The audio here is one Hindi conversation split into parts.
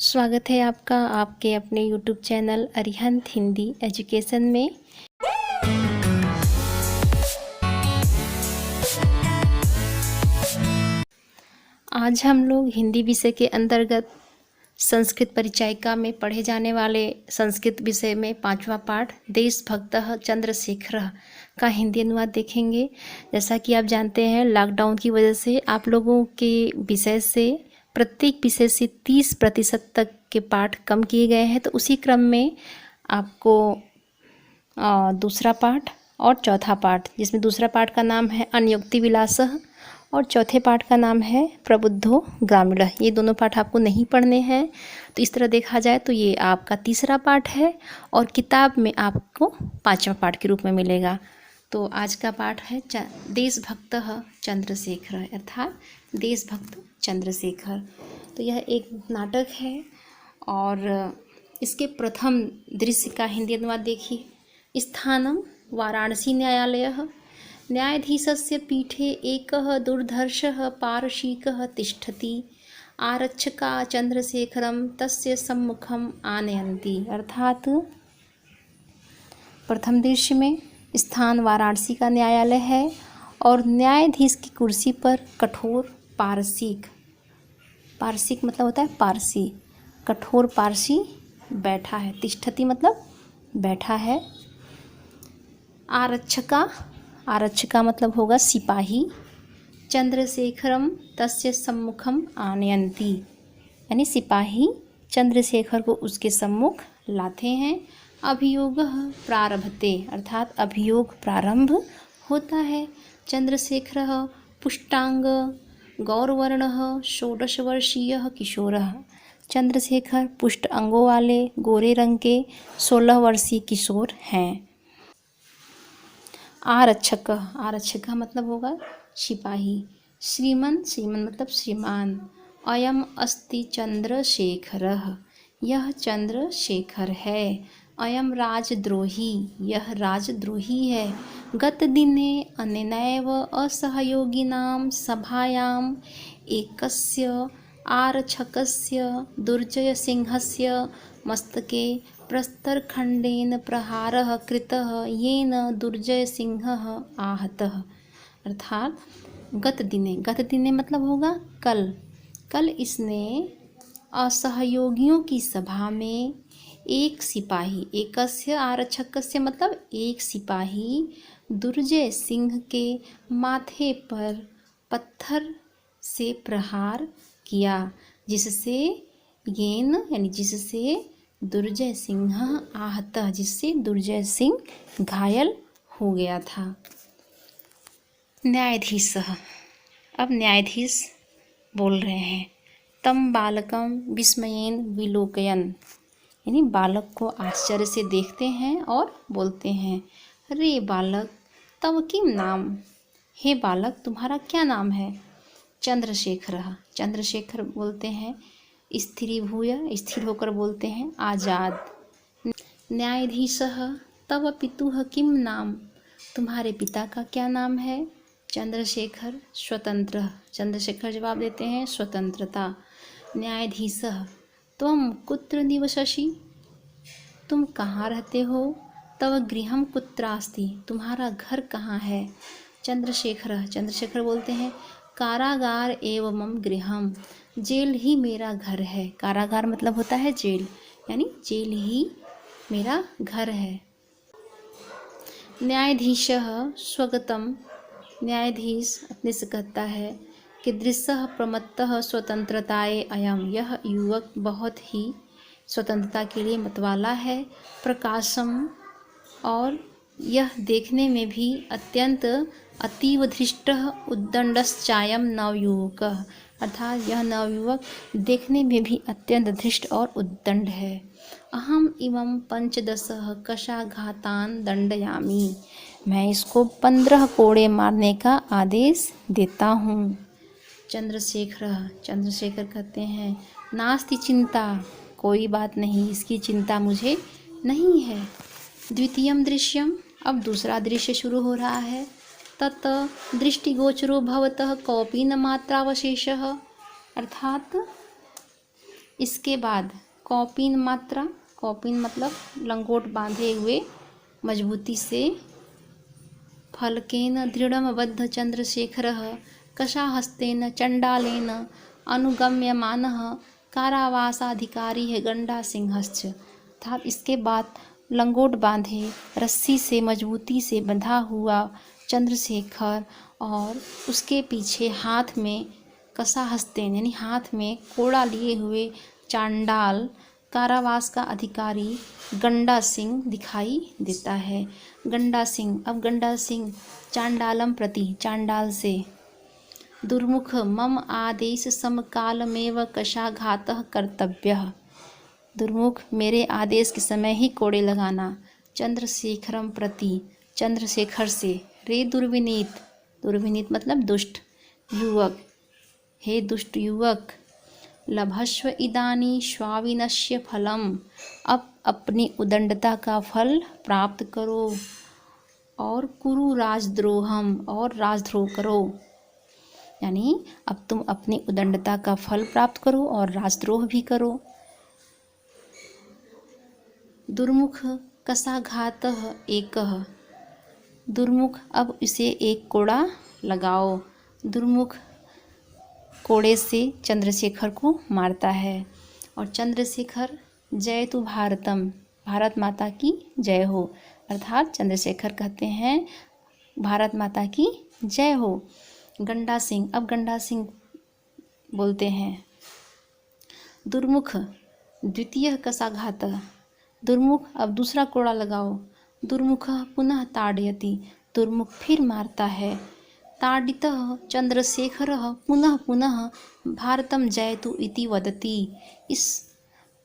स्वागत है आपका आपके अपने YouTube channel Arihant Hindi education में। आज हम लोग हिंदी विषय के अंतर्गत संस्कृत परिचायिका में पढ़े जाने वाले संस्कृत विषय में 5वां पाठ देशभक्तः चंद्रशेखरः का हिंदी अनुवाद देखेंगे। जैसा कि आप जानते हैं, लॉकडाउन की वजह से आप लोगों के विषय से प्रत्येक विषय से 30% तक के पाठ कम किए गए हैं। तो उसी क्रम में आपको दूसरा पाठ और चौथा पाठ, जिसमें दूसरा पाठ का नाम है अन्योक्ति विलासः और चौथे पाठ का नाम है प्रबुद्धो ग्रामीणः, ये दोनों पाठ आपको नहीं पढ़ने हैं। तो इस तरह देखा जाए तो ये आपका तीसरा पाठ है और किताब में आपको 5वां पाठ के रूप में मिलेगा। तो आज का पाठ है देशभक्तः चंद्रशेखरः, अर्थात देशभक्त चंद्रशेखर। तो यह एक नाटक है और इसके प्रथम दृश्य का हिंदी अनुवाद देखिए। स्थानम वाराणसी न्यायालयः, न्यायाधीशस्य पीठे एकः दुर्धर्षः पारशीकः तिष्ठति, आरक्षका चंद्रशेखरं तस्य सम्मुखम् आनयन्ति। अर्थात प्रथम दृश्य में स्थान वाराणसी का न्यायालय है और न्यायाधीश की कुर्सी पर कठोर पारसिक, पारसिक मतलब होता है पारसी, कठोर पारसी बैठा है। तिष्ठति मतलब बैठा है। आरक्षका, आरक्षका मतलब होगा सिपाही। चंद्रशेखरम तस्य सम्मुखम आनयन्ति, यानी सिपाही चंद्रशेखर को उसके सम्मुख लाते हैं। अभियोगः प्रारभते, अर्थात अभियोग प्रारंभ होता है। चंद्रशेखरः पुष्टांग गौरवर्णः 16 वर्षीयः किशोरः, चंद्रशेखर पुष्ट अंगों वाले गोरे रंग के 16 वर्षीय किशोर हैं। आरक्षक, आरक्षक का मतलब होगा सिपाही। श्रीमन, श्रीमन मतलब श्रीमान। अयम अस्ति चंद्रशेखरः, यह चंद्रशेखर है। अयम राजद्रोही, यह राजद्रोही है। गत दिने अनेनैव असहयोगिनां सभायां एकस्य आरक्षकस्य दुर्जयसिंहस्य मस्तके प्रस्तरखंडेन प्रहारः कृतः, येन दुर्जयसिंहः आहतः। अर्थात गत दिने, गत दिने मतलब होगा कल, कल इसने असहयोगियों की सभा में एक सिपाही, एकस्य आरक्षकस्य मतलब एक सिपाही दुर्जय सिंह के माथे पर पत्थर से प्रहार किया, जिससे येन यानी जिससे दुर्जय सिंह आहतः, जिससे दुर्जय सिंह घायल हो गया था। न्यायाधीशः, अब न्यायाधीश बोल रहे हैं। तम बालकम विस्मयेन विलोकयन, यानी बालक को आश्चर्य से देखते हैं और बोलते हैं। रे बालक तव किम नाम, हे बालक तुम्हारा क्या नाम है। चंद्रशेखरः, चंद्रशेखर बोलते हैं। स्थिरीभूय, स्थिर होकर बोलते हैं आजाद। न्यायाधीशः तव पितुः किम नाम, तुम्हारे पिता का क्या नाम है। चंद्रशेखर स्वतंत्र, चंद्रशेखर जवाब देते हैं स्वतंत्रता। न्यायाधीशः त्वं कुत्र निवससि, तुम कहाँ रहते हो। तव गृहं कुत्रास्ति, तुम्हारा घर कहाँ है। चंद्रशेखर, चंद्रशेखर बोलते हैं कारागार एव मम गृहम, जेल ही मेरा घर है। कारागार मतलब होता है जेल, यानी जेल ही मेरा घर है। न्यायाधीशः स्वगतम, न्यायाधीश अपने से कहता है कि दृश्यः प्रमत्तः स्वतंत्रताये अयम, यह युवक बहुत ही स्वतंत्रता के लिए मतवाला है। प्रकाशम, और यह देखने में भी अत्यंत अतीव धृष्टः उद्दंडश्चायम नवयुवकः, अर्थात यह नवयुवक देखने में भी अत्यंत धृष्ट और उद्दंड है। अहम इमं 15 कशाघातान दंडयामी, मैं इसको 15 कोड़े मारने का आदेश देता हूँ। चंद्रशेखर, चंद्रशेखर कहते हैं नास्ति चिंता, कोई बात नहीं, इसकी चिंता मुझे नहीं है। द्वितीयम दृश्यम, अब दूसरा दृश्य शुरू हो रहा है। तत् दृष्टिगोचरो भवतः कोऽपि न मात्रावशेषः, अर्थात इसके बाद कौपीन मात्रा, कौपीन मतलब लंगोट बांधे हुए मजबूती से। फलकेन दृढ़मबद्ध चंद्रशेखरः कषाहस्तेन चंडालेन अनुगम्यमानः कारावासाधिकारी है गंडा सिंहश्च। अर्थात इसके बाद लंगोट बांधे रस्सी से मजबूती से बंधा हुआ चंद्रशेखर और उसके पीछे हाथ में कषाहस्तेन यानी हाथ में कोड़ा लिए हुए चांडाल कारावास का अधिकारी गंडा सिंह दिखाई देता है। गंडा सिंह, अब गंडा सिंह चांडालम प्रति, चांडाल से, दुर्मुख मम आदेश समकालमेव कषाघातः कर्तव्यः, दुर्मुख मेरे आदेश के समय ही कोड़े लगाना। चंद्रशेखरम प्रति, चंद्रशेखर से, रे दुर्विनीत, दुर्विनीत मतलब दुष्ट युवक, हे दुष्ट युवक, लभस्व इदानी श्वाविनश्य फलम, अब अपनी उदंडता का फल प्राप्त करो, और कुरु राजद्रोहम, और राजद्रोह करो, यानी अब तुम अपनी उदंडता का फल प्राप्त करो और राजद्रोह भी करो। दुर्मुख कषाघातः एकः, दुर्मुख अब इसे एक कोड़ा लगाओ। दुर्मुख कोड़े से चंद्रशेखर को मारता है और चंद्रशेखर जय तु भारतम, भारत माता की जय हो, अर्थात चंद्रशेखर कहते हैं भारत माता की जय हो। गंडा सिंह, अब गंडा सिंह बोलते हैं, दुर्मुख द्वितीय कषाघात, दुर्मुख अब दूसरा कोड़ा लगाओ। दुर्मुख पुनः ताड़यति, दुर्मुख फिर मारता है। ताडितः चंद्रशेखरः पुनः पुनः भारतम जयतु इति वदति, इस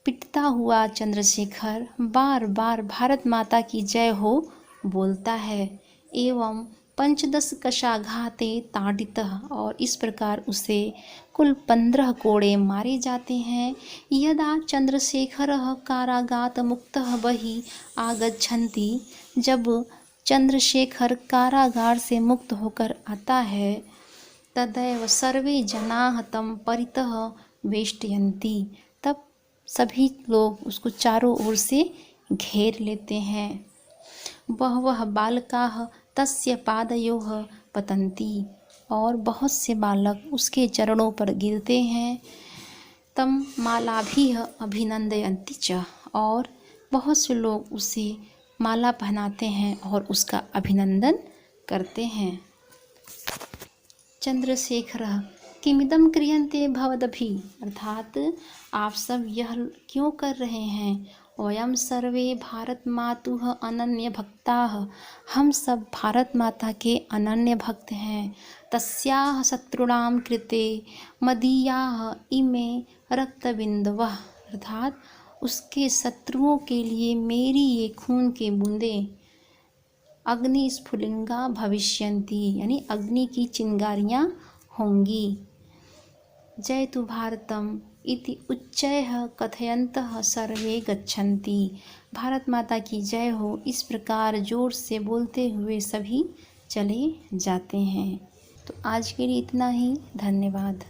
पिटता हुआ चंद्रशेखर बार बार भारत माता की जय हो बोलता है। एवं 15 कषाघाते ताडितः, और इस प्रकार उसे कुल 15 कोड़े मारे जाते हैं। यदा चंद्रशेखरः कारागात मुक्तः बहि आगच्छन्ति, जब चंद्रशेखर कारागार से मुक्त होकर आता है, तदैव सर्वे जनाः तं परितः वेष्टयन्ति, तब सभी लोग उसको चारों ओर से घेर लेते हैं। बहवः बालकाः तस्य पादयोः पतन्ति, और बहुत से बालक उसके चरणों पर गिरते हैं। तम मालाभिः अभिनन्दयन्ति च, और बहुत से लोग उसे माला पहनाते हैं और उसका अभिनंदन करते हैं। चंद्रशेखरः किमिदं क्रियन्ते भवदभि, अर्थात आप सब यह क्यों कर रहे हैं। वयं सर्वे भारत मातुः अनन्य भक्ताः, हम सब भारत माता के अनन्य भक्त हैं। तस्याः शत्रुणां कृते मदीयाः इमे रक्तबिन्दवः, अर्थात उसके शत्रुओं के लिए मेरी ये खून के बूंदें अग्निस्फुलिंगा भविष्यन्ति, यानी अग्नि की चिंगारियाँ होंगी। जय तु भारतम इति उच्चैः कथयन्तः सर्वे गच्छन्ति, भारत माता की जय हो इस प्रकार जोर से बोलते हुए सभी चले जाते हैं। तो आज के लिए इतना ही, धन्यवाद।